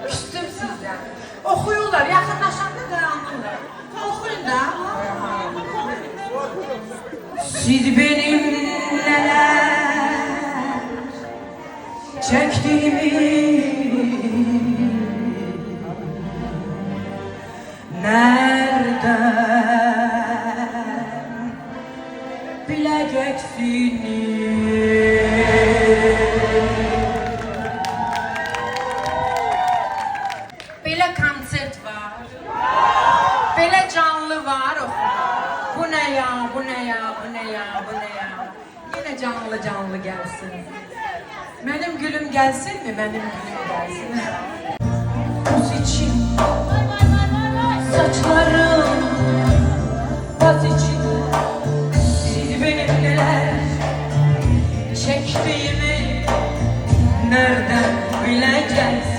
Küstüm sizden. Okuyurlar, yakınlaşanda dayanırlar. Okuyun da. Siz benim neler çektiğimi nereden bileceksiniz? Belə konsert var, belə canlı var. Bu ne ya, bu ne ya, bu ne ya, bu ne ya? Yine canlı canlı gelsin. Benim gülüm gelsin mi? Benim gülüm gelsin. Buz için saçlarım, baz için siz benim neler çektiğimi nereden bileceksiniz?